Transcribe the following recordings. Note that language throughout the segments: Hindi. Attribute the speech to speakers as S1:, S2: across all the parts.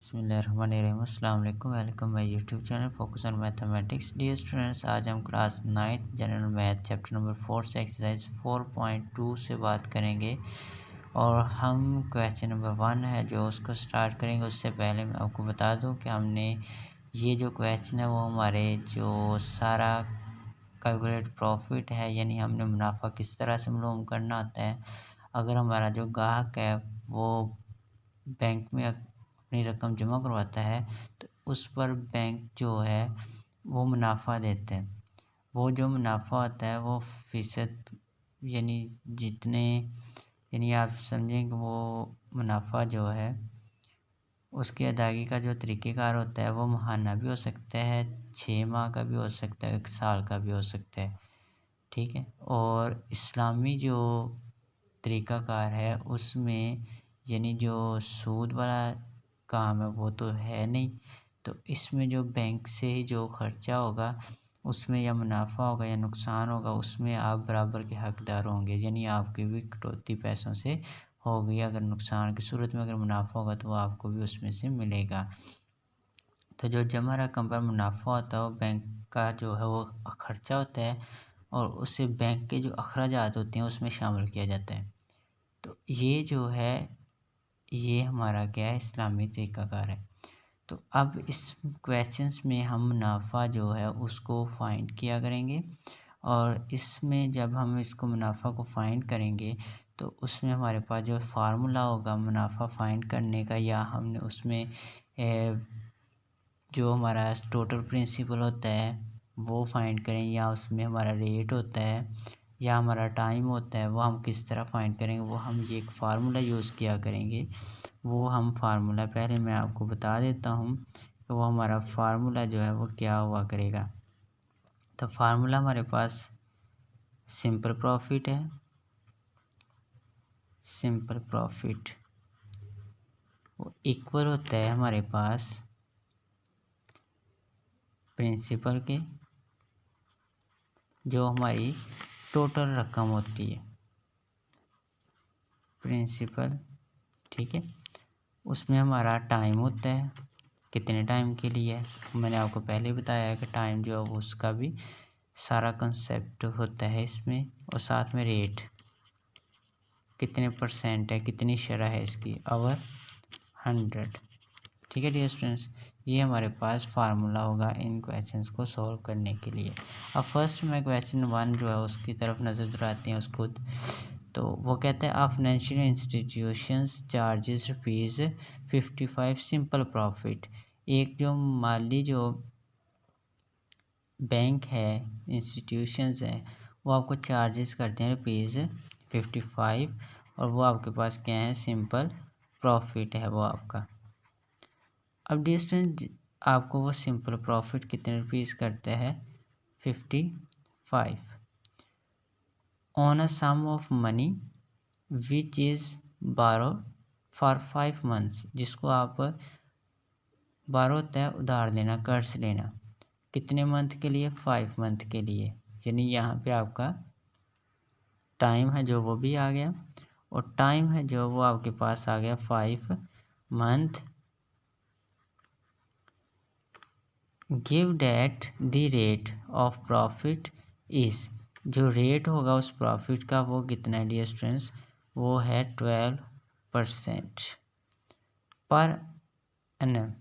S1: बिस्मिल्लाहिर्रहमानिर्रहीम। अस्सलाम वालेकुम। Welcome my YouTube channel focus on mathematics. Dear students, आज हम class 9th general math chapter number 4 से एक्सरसाइज 4.2 से बात करेंगे और हम क्वेश्चन नंबर 1 है जो उसको स्टार्ट करेंगे। उससे पहले मैं आपको बता दूं कि हमने ये जो क्वेश्चन है वो हमारे जो सारा कैलकुलेट प्रॉफिट है, यानी हमने मुनाफा किस तरह से मालूम करना होता है। अगर हमारा जो ग्राहक है वो बैंक में अपनी रकम जमा करवाता है तो उस पर बैंक जो है वो मुनाफा देते हैं। वो जो मुनाफा होता है वो फ़ीसद यानी जितने यानी आप समझें कि वो मुनाफा जो है उसकी अदायगी का जो तरीक़ेकार होता है वो माहाना भी हो सकता है, 6 माह का भी हो सकता है, 1 साल का भी हो सकता है। ठीक है। और इस्लामी जो तरीक़ाकार है उसमें यानी जो सूद वाला काम है वो तो है नहीं, तो इसमें जो बैंक से ही जो ख़र्चा होगा उसमें या मुनाफा होगा या नुकसान होगा उसमें आप बराबर के हकदार होंगे, यानी आपकी भी कटौती पैसों से होगी। अगर नुकसान की सूरत में अगर मुनाफा होगा तो वो आपको भी उसमें से मिलेगा। तो जो जमा रकम पर मुनाफा होता है वो बैंक का जो है वो ख़र्चा होता है और उससे बैंक के जो अखराजात होते हैं उसमें शामिल किया जाता है। तो ये जो है ये हमारा क्या है, इस्लामी तरीक़ाकार है। तो अब इस क्वेश्चंस में हम मुनाफा जो है उसको फाइंड किया करेंगे और इसमें जब हम इसको मुनाफा को फाइंड करेंगे तो उसमें हमारे पास जो फार्मूला होगा मुनाफा फाइंड करने का, या हमने उसमें जो हमारा टोटल प्रिंसिपल होता है वो फाइंड करें, या उसमें हमारा रेट होता है या हमारा टाइम होता है, वो हम किस तरह फाइंड करेंगे वो हम ये एक फ़ार्मूला यूज़ किया करेंगे। वो हम फार्मूला पहले मैं आपको बता देता हूँ कि वो हमारा फार्मूला जो है वो क्या हुआ करेगा। तो फार्मूला हमारे पास सिंपल प्रॉफिट है। सिंपल प्रॉफिट वो इक्वल होता है हमारे पास प्रिंसिपल के जो हमारी टोटल रकम होती है प्रिंसिपल। ठीक है। उसमें हमारा टाइम होता है, कितने टाइम के लिए है। मैंने आपको पहले बताया है कि टाइम जो है उसका भी सारा कंसेप्ट होता है इसमें, और साथ में रेट कितने % है, कितनी शरह है इसकी, ओवर 100। ठीक है डियर स्टूडेंट्स, ये हमारे पास फार्मूला होगा इन क्वेश्चंस को सॉल्व करने के लिए। अब फर्स्ट में क्वेश्चन 1 जो है उसकी तरफ नज़र दुराते हैं उसको। तो वो कहते हैं financial institutions charges ₹55 simple profit. एक जो माली जो बैंक है, इंस्टीट्यूशंस हैं, वो आपको चार्जेस करते हैं ₹55 और वो आपके पास क्या है, सिंपल प्रॉफिट है वो आपका। अब डिस्टेंस आपको वो सिंपल प्रॉफिट कितने रुपीस करता है, 55 on a sum of money which is borrow for 5 months, जिसको आप बारो होता है उधार लेना, कर्ज लेना, कितने मंथ के लिए, 5 मंथ के लिए। यानी यहाँ पे आपका टाइम है जो वो भी आ गया और टाइम है जो वो आपके पास आ गया 5 month. Give that the rate of profit is, जो रेट होगा उस प्रॉफिट का वो कितना है डियर स्टूडेंट्स, वो है 12% पर एनम,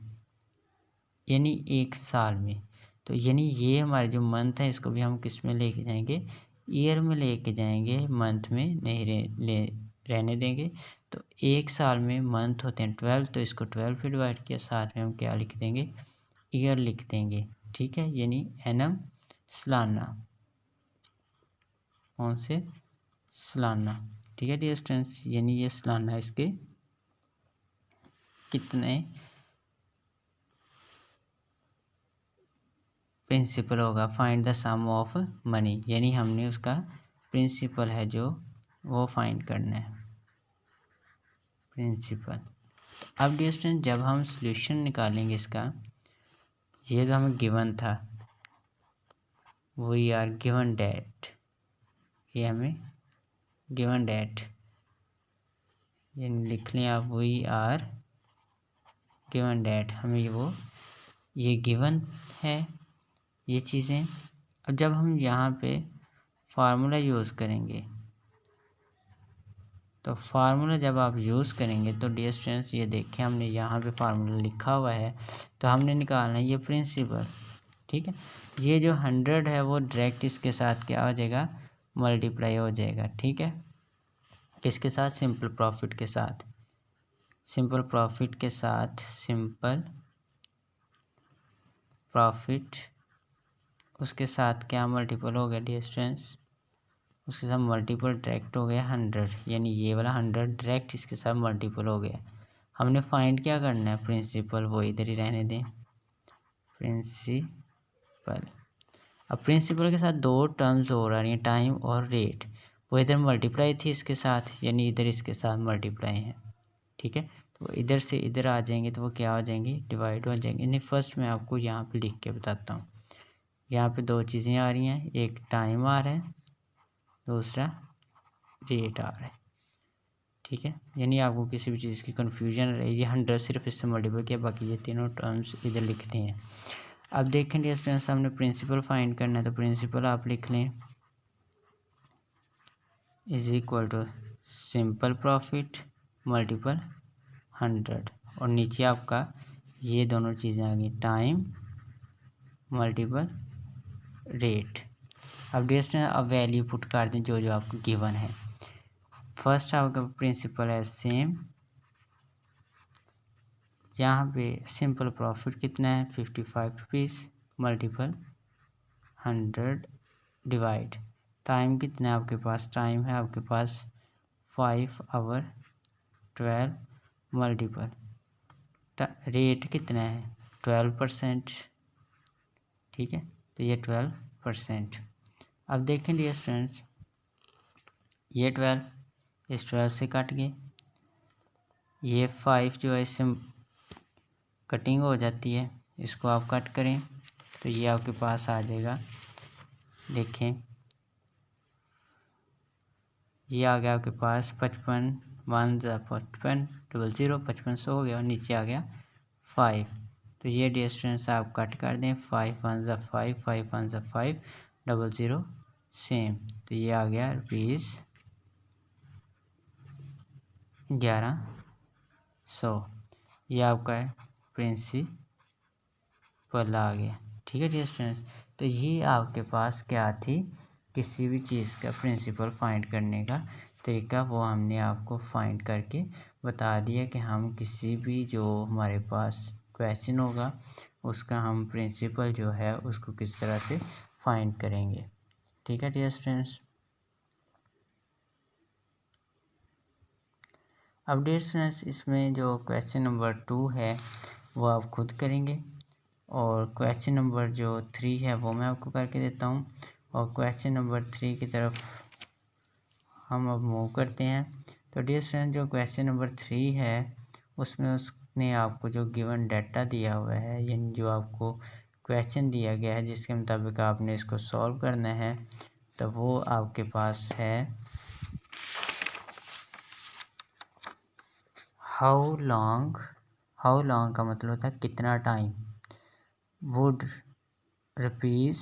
S1: यानी 1 साल में। तो यानी ये हमारे जो मंथ है इसको भी हम किस में लेके जाएंगे, ईयर में लेके जाएंगे, मंथ में नहीं रहने देंगे। तो 1 साल में मंथ होते हैं 12, तो इसको 12 से डिवाइड किया, साथ में हम क्या लिख देंगे, ईयर लिख देंगे। ठीक है, यानी एनम सालाना, कौन से, सालाना। ठीक है डियर स्टूडेंट्स, यानी ये सालाना इसके कितने प्रिंसिपल होगा। Find the sum of money, यानी हमने उसका प्रिंसिपल है जो वो फाइंड करना है, प्रिंसिपल। अब डियर स्टूडेंट जब हम सॉल्यूशन निकालेंगे इसका, ये जो हमें गिवन था, वी आर गिवन डेट, ये हमें गिवन डेट यानी लिख लें आप, वी आर गिवन डेट हमें ये गिवन है ये चीज़ें। अब जब हम यहाँ पे फार्मूला यूज़ करेंगे तो फार्मूला जब आप यूज़ करेंगे तो डियर स्टूडेंट्स ये देखें हमने यहाँ पे फार्मूला लिखा हुआ है तो हमने निकालना है ये प्रिंसिपल। ठीक है, ये जो 100 है वो डायरेक्ट इसके साथ क्या हो जाएगा, मल्टीप्लाई हो जाएगा। ठीक है, किसके साथ, सिंपल प्रॉफिट के साथ। सिंपल प्रॉफिट के साथ सिंपल प्रॉफिट उसके साथ क्या मल्टीपल हो गया डियर स्टूडेंट्स, उसके साथ मल्टीपल डायरेक्ट हो गया 100, यानी ये वाला 100 डायरेक्ट इसके साथ मल्टीपल हो गया। हमने फाइंड क्या करना है, प्रिंसिपल, वो इधर ही रहने दें, प्रिंसिपल। अब प्रिंसिपल के साथ दो टर्म्स हो रही हैं, टाइम और रेट, वो इधर मल्टीप्लाई थी इसके साथ, यानी इधर इसके साथ मल्टीप्लाई है। ठीक है, तो इधर से इधर आ जाएंगे तो वो क्या हो जाएंगे, डिवाइड हो जाएंगे। यानी फर्स्ट मैं आपको यहाँ पे लिख के बताता हूँ। यहाँ पे दो चीज़ें आ रही हैं, एक टाइम आ रहा है, दूसरा रेट आ रहा है। ठीक है, यानी आपको किसी भी चीज़ की कन्फ्यूजन रहे, ये 100 सिर्फ इससे मल्टीपल किया, बाकी ये तीनों टर्म्स इधर लिखते हैं। अब देखें डियर स्टूडेंट्स, हमने प्रिंसिपल फाइंड करना है, तो प्रिंसिपल आप लिख लें is equal to simple profit multiple 100, और नीचे आपका ये दोनों चीज़ें आ गई, टाइम मल्टीपल रेट। अब डियर स्टूडेंट्स अब वैल्यू पुट कर दें जो जो आपको गिवन है। फर्स्ट आपका प्रिंसिपल है सेम, यहाँ पे सिंपल प्रॉफिट कितना है 55 रुपीज़ मल्टीपल 100 डिवाइड, टाइम कितना है आपके पास, टाइम है आपके पास 5 आवर 12 मल्टीपल रेट कितना है 12%। ठीक है, तो ये 12%। अब देखें डियर स्टूडेंट्स, ये 12 इस 12 से काट गए, ये 5 जो है इससे कटिंग हो जाती है, इसको आप कट करें तो ये आपके पास आ जाएगा। देखें ये आ गया आपके पास 55 1 55 00 5500 हो गया, और नीचे आ गया 5। तो ये डियर स्टूडेंट्स आप कट कर दें, 5 1 5 5 1 5 00 सेम, तो ये आ गया रुपीज़ 1100। ये आपका प्रिंसिपल आ गया। ठीक है डियर स्टूडेंट्स, तो ये आपके पास क्या थी, किसी भी चीज़ का प्रिंसिपल फाइंड करने का तरीका, वो हमने आपको फाइंड करके बता दिया कि हम किसी भी जो हमारे पास क्वेश्चन होगा उसका हम प्रिंसिपल जो है उसको किस तरह से फाइंड करेंगे। ठीक है डियर स्टूडेंट्स, अब डियर स्टूडेंट्स इसमें जो क्वेश्चन नंबर 2 है वो आप खुद करेंगे, और क्वेश्चन नंबर जो 3 है वो मैं आपको करके देता हूँ, और क्वेश्चन नंबर 3 की तरफ हम अब मूव करते हैं। तो डियर स्टूडेंट जो क्वेश्चन नंबर 3 है उसमें उसने आपको जो गिवन डाटा दिया हुआ है, यानी जो आपको क्वेश्चन दिया गया है जिसके मुताबिक आपने इसको सॉल्व करना है, तो वो आपके पास है हाउ लॉन्ग का मतलब होता है कितना time, would rupees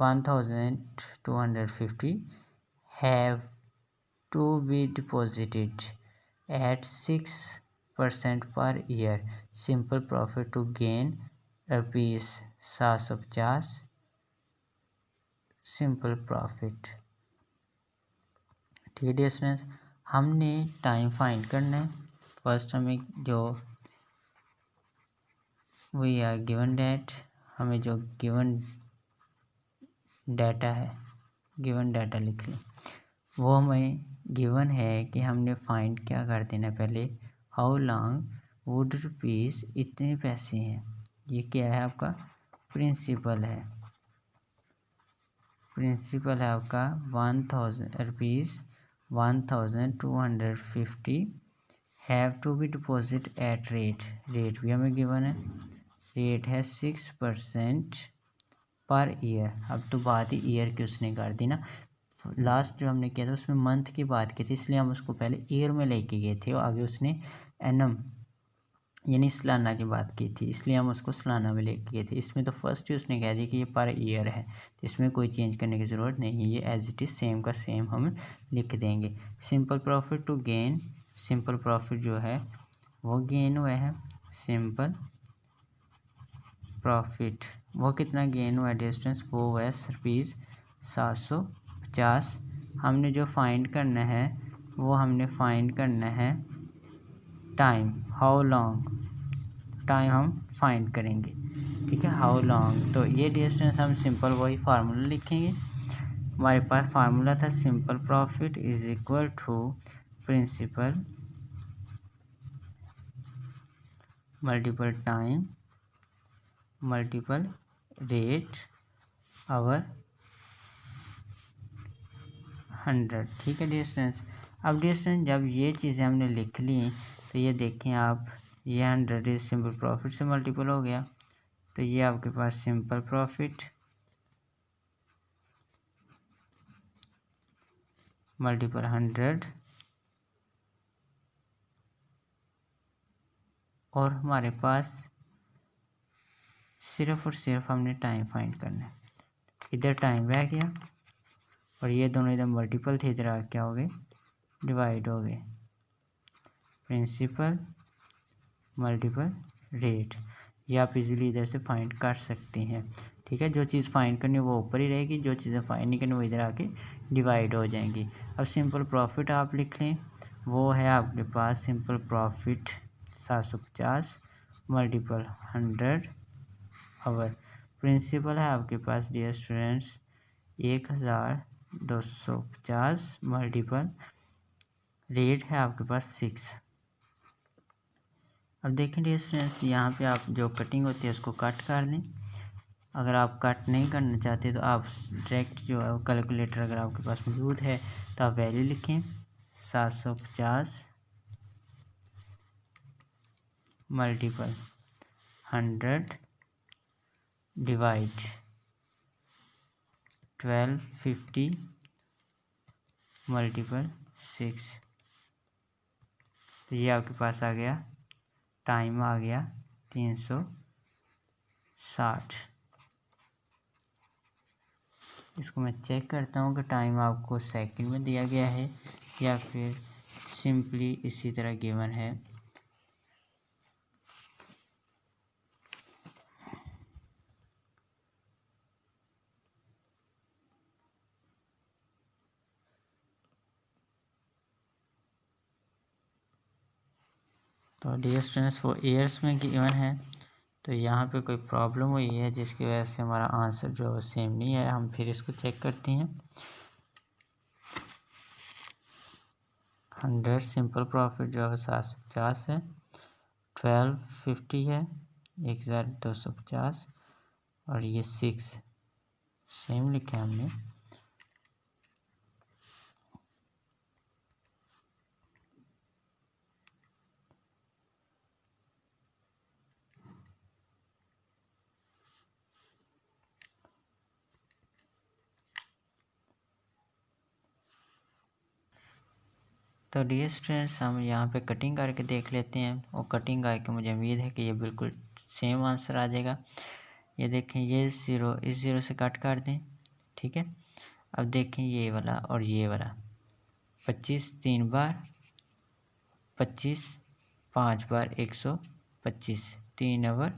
S1: 1250 have to be deposited at 6% per year, simple profit to gain rupees 750 simple profit. ठीक है डियर स्टूडेंट्स, हमने टाइम फाइंड करना है। फर्स्ट हमें जो वी आर गिवन डेट, हमें जो गिवन डाटा है, गिवन डाटा लिख लें, वो हमें गिवन है कि हमने फाइंड क्या कर देना, पहले हाउ लॉन्ग वुड रुपीज़ इतने पैसे हैं, ये क्या है आपका प्रिंसिपल है, प्रिंसिपल है आपका 1000 rupees 1250 have to be deposit at rate, rate भी हमें गिवन है, रेट है 6% पर ईयर। अब तो बात ही ईयर की उसने कर दी ना, लास्ट जो हमने किया था उसमें मंथ की बात की थी, इसलिए हम उसको पहले ईयर में लेके गए थे, और आगे उसने एनम यानी सालाना की बात की थी, इसलिए हम उसको सालाना में लेके गए थे। इसमें तो फर्स्ट ही उसने कह दिया कि ये पर ईयर है, तो इसमें कोई चेंज करने की ज़रूरत नहीं है, ये एज इट इज़ सेम का सेम हम लिख देंगे। Simple profit to gain, simple profit जो है वो गेन हुआ है, सिंपल प्रॉफिट वो कितना गेन हुआ है डिस्टेंस, वो हुआ है रुपीज़ 750। हमने जो फाइंड करना है वो हमने फाइंड करना है टाइम, हाउ लॉन्ग, टाइम हम फाइंड करेंगे, ठीक है, हाउ लॉन्ग। तो ये डिस्टेंस हम सिंपल वही फार्मूला लिखेंगे। हमारे पास फार्मूला था simple profit is equal to principal multiple time multiple rate over 100, ठीक है डिस्टेंस। अब डिस्टेंस जब ये चीज़ें हमने लिख ली तो ये देखें आप, ये 100 इज सिंपल प्रॉफिट से मल्टीपल हो गया, तो ये आपके पास सिंपल प्रॉफिट मल्टीपल 100, और हमारे पास सिर्फ और सिर्फ हमने टाइम फाइंड करना है। इधर टाइम रह गया और ये दोनों इधर मल्टीपल थे, इधर आ क्या हो गए, डिवाइड हो गए, प्रिंसिपल मल्टीपल रेट। ये आप इजीली इधर से फाइंड कर सकते हैं, ठीक है। जो चीज़ फाइंड करनी है वो ऊपर ही रहेगी, जो चीज़ें फाइंड नहीं करनी वो इधर आके डिवाइड हो जाएंगी। अब सिंपल प्रॉफिट आप लिख लें, वो है आपके पास सिंपल प्रॉफिट 750 मल्टीपल 100 आवर। प्रिंसिपल है आपके पास डियर स्टूडेंट्स 1250 मल्टीपल रेट है आपके पास 6। अब देखें डियर स्टूडेंट्स, यहाँ पे आप जो कटिंग होती है उसको कट कर लें। अगर आप कट नहीं करना चाहते तो आप डायरेक्ट जो है कैलकुलेटर अगर आपके पास मौजूद है तो आप वैल्यू लिखें 750 मल्टीपल 100 डिवाइड 1250 मल्टीपल 6, तो ये आपके पास आ गया, टाइम आ गया 360। इसको मैं चेक करता हूँ कि टाइम आपको सेकंड में दिया गया है या फिर सिंपली इसी तरह गिवन है। तो डियर स्टूडेंट्स वो ईयर्स में गिवन है, तो यहाँ पे कोई प्रॉब्लम हुई है जिसकी वजह से हमारा आंसर जो है वो सेम नहीं है। हम फिर इसको चेक करते हैं। 100 सिंपल प्रॉफिट जो है 750 है, 1250 है 1250, और ये 6 सेम लिखे हमने। तो डियर स्टूडेंट्स हम यहाँ पे कटिंग करके देख लेते हैं, और कटिंग करके मुझे उम्मीद है कि ये बिल्कुल सेम आंसर आ जाएगा। ये देखें, ये ज़ीरो इस ज़ीरो से कट कर दें, ठीक है। अब देखें ये वाला और ये वाला, 25 3 बार 25 5 बार 125, 3 ओवर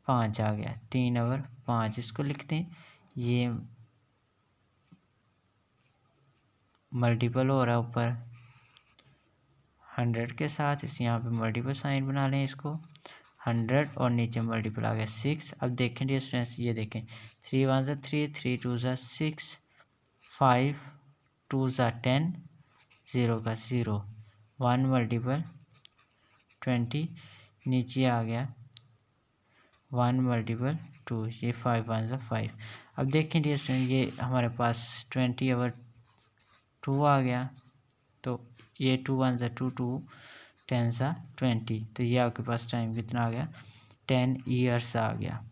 S1: 5 आ गया, 3 ओवर 5 इसको लिखते हैं। ये मल्टीपल हो रहा है ऊपर 100 के साथ, इस यहाँ पे मल्टीपल साइन बना लें इसको, 100 और नीचे मल्टीपल आ गया 6। अब देखें डियर स्टूडेंट्स, ये देखें 3 1 ज़ा 3, 3 2 ज़ा 6, 5 2 ज़ा 10, 0 का 0, 1 मल्टीपल 20, नीचे आ गया 1 मल्टीपल 2, ये 5 1 ज़ा 5। अब देखें डियर स्टूडेंट, ये हमारे पास 20 ओवर 2 आ गया, तो ये 2 1 ज़ा 2, 2 10 ज़ा 20, तो ये आपके पास टाइम कितना आ गया, 10 ईयर्स आ गया,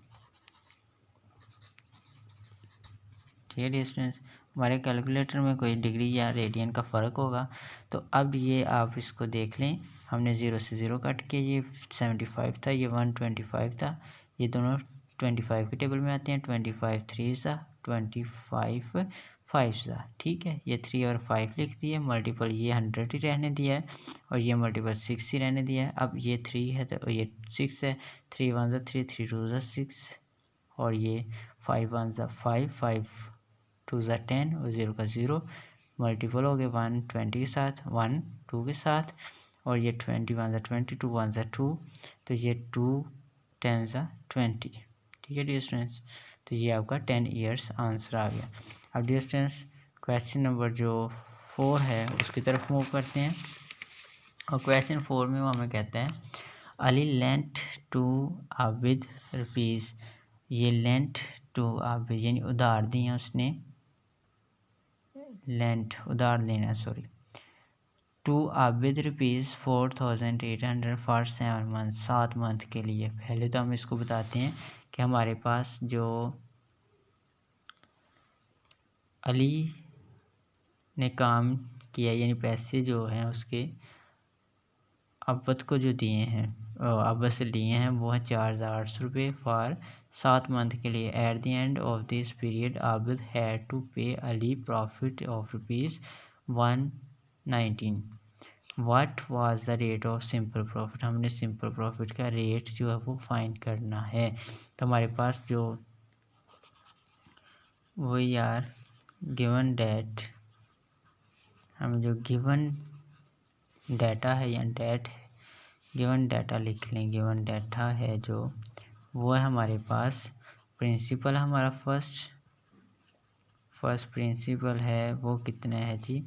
S1: ठीक है डियर स्टूडेंट्स। हमारे कैलकुलेटर में कोई डिग्री या रेडियन का फ़र्क होगा। तो अब ये आप इसको देख लें, हमने 0 से 0 कट के ये 75 था, ये 125 था, ये दोनों 25 के टेबल में आते हैं। 25 3 सा 25 5 सा, ठीक है। ये 3 और 5 लिख दिए, मल्टीपल ये 100 ही रहने दिया है और ये मल्टीपल 6 ही रहने दिया है। अब ये 3 है तो ये 6 है, 3 1 सा 3, 3 2 सा 6 और ये 5 1 सा 5, 5 2 सा 10 और 0 का 0, मल्टीपल हो गए 120 के साथ, 1 2 के साथ और ये 20 1 सा 20, 2 1 सा 2, तो ये 2 10 सा 20, ठीक है डियर स्टूडेंट्स। तो ये आपका 10 ईयर्स आंसर आ गया। अब डियर स्टूडेंट्स क्वेश्चन नंबर जो 4 है उसकी तरफ मूव करते हैं और क्वेश्चन 4 में वो हमें कहता है Ali lent to Abid rupees, ये लेंट टू आबिद यानी उधार दिए उसने, लेंट उधार लेना sorry, to Abid rupees 4800 for 7 month, 7 month के लिए। पहले तो हम इसको बताते हैं कि हमारे पास जो अली ने काम किया यानी पैसे जो हैं उसके अब्बद को जो दिए हैं, अब्बद से लिए हैं, वो है 4800 रुपये फॉर 7 मंथ के लिए। At the end of this period Abid had to pay Ali profit of ₹119। What was the rate of simple profit, हमने सिंपल प्रॉफिट का रेट जो है वो फाइंड करना है। तो हमारे पास जो वी आर गिवन डेट, हम जो गिवन डाटा है या डेट है, गिवन डाटा लिख लें, गिवन डाटा है जो वो है हमारे पास प्रिंसिपल, हमारा फर्स्ट प्रिंसिपल है वो कितना है जी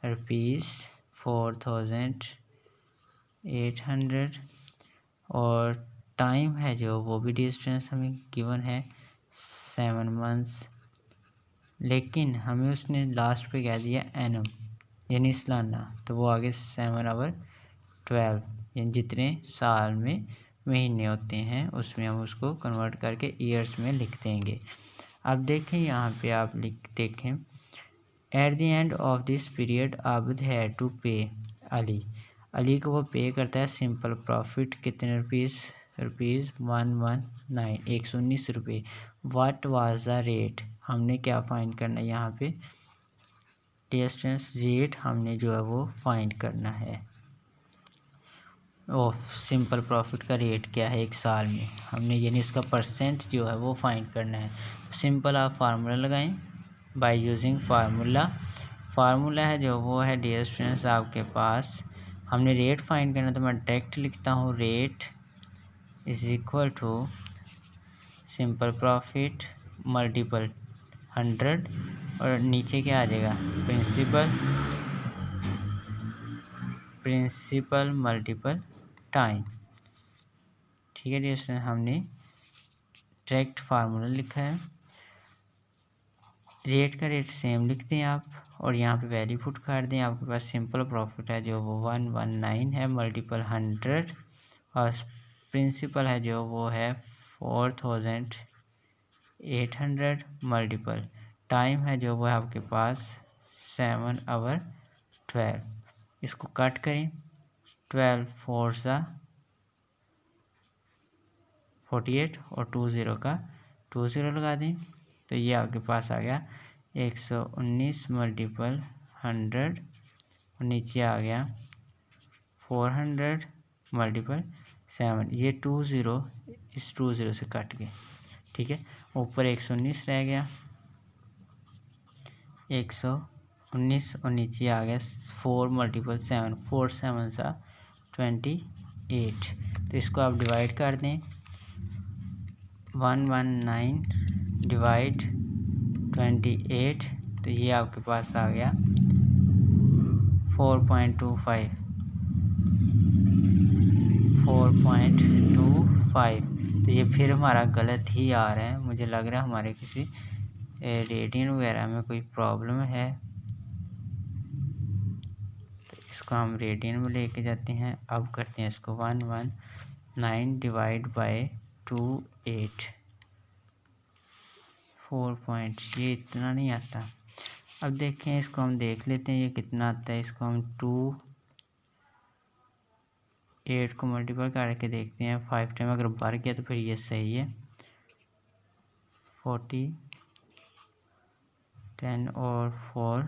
S1: ₹4800 और टाइम है जो वो भी डिस्टेंस हमें गिवन है 7 मंथ्स, लेकिन हमें उसने लास्ट पे कह दिया एनम यानी सालाना, तो वो आगे 7 और 12 यानी जितने साल में महीने होते हैं उसमें हम उसको कन्वर्ट करके ईयर्स में लिख देंगे। अब देखें यहाँ पे आप देखें at the end of this period Abid had to pay Ali, Ali को वो पे करता है सिंपल प्रॉफिट कितने ₹119, 119 रुपये। व्हाट वाज द रेट, हमने क्या फाइंड करना है यहाँ पे डिस्टेंस, रेट हमने जो है वो फाइंड करना है। ऑफ सिंपल प्रॉफिट का रेट क्या है एक साल में, हमने यानी इसका परसेंट जो है वो फाइंड करना है। सिंपल आप फार्मूला लगाएं बाय यूजिंग फार्मूला है जो वो है डियर स्टूडेंट्स आपके पास, हमने रेट फाइंड करना तो मैं डायरेक्ट लिखता हूँ rate is equal to simple profit multiple 100 और नीचे क्या आ जाएगा प्रिंसिपल मल्टीपल टाइम, ठीक है डियर स्टूडेंट। हमने डायरेक्ट फार्मूला लिखा है, रेट का रेट सेम लिखते हैं आप और यहाँ पे वैल्यू पुट कर दें। आपके पास सिंपल प्रॉफिट है जो वो 119 है मल्टीपल 100 और प्रिंसिपल है जो वो है 4800 मल्टीपल टाइम है जो वो है आपके पास 7 और 12। इसको कट करें 12 4 सा 48 और 20 का 20 लगा दें तो ये आपके पास आ गया 119 मल्टीपल 100 और नीचे आ गया 400 मल्टीपल 7, ये 20 इस 20 से कट गए, ठीक है। ऊपर 119 रह गया 119 और नीचे आ गया 4 मल्टीपल 7, 4 7 सा 28, तो इसको आप डिवाइड कर दें 119 डिवाइड 28, तो ये आपके पास आ गया 4.25, तो ये फिर हमारा गलत ही आ रहा है, मुझे लग रहा है हमारे किसी रेडियन वगैरह में कोई प्रॉब्लम है, तो इसको हम रेडियन में लेके जाते हैं। अब करते हैं इसको 119 डिवाइड बाय 28, 4 पॉइंट, ये इतना नहीं आता अब देखें, इसको हम देख लेते हैं ये कितना आता है। इसको हम 8 को मल्टीपल करके देखते हैं 5 टाइम। अगर बढ़ गया तो फिर ये सही है। 40 10 और 4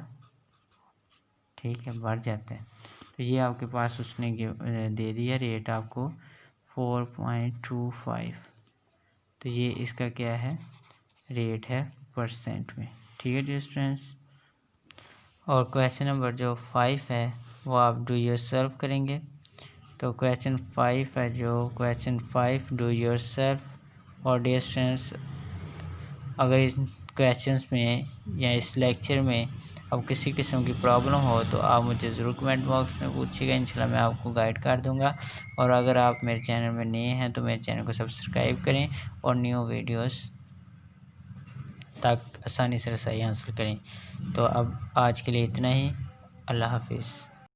S1: ठीक है, बढ़ जाता है। तो ये आपके पास उसने दे दिया रेट आपको 4.25। तो ये इसका क्या है, रेट है परसेंट में। ठीक है डियर स्टूडेंट्स। और क्वेश्चन नंबर जो 5 है वो आप डू योरसेल्फ करेंगे। तो क्वेश्चन 5 है, जो क्वेश्चन 5 डू योरसेल्फ। और डियर स्टूडेंट्स, अगर इस क्वेश्चंस में या इस लेक्चर में अब किसी किस्म की प्रॉब्लम हो तो आप मुझे ज़रूर कमेंट बॉक्स में पूछिएगा, इंशाल्लाह मैं आपको गाइड कर दूंगा। और अगर आप मेरे चैनल में नए हैं तो मेरे चैनल को सब्सक्राइब करें और न्यू वीडियोस तक आसानी से रसाई हासिल करें। तो अब आज के लिए इतना ही। अल्लाह हाफिज़।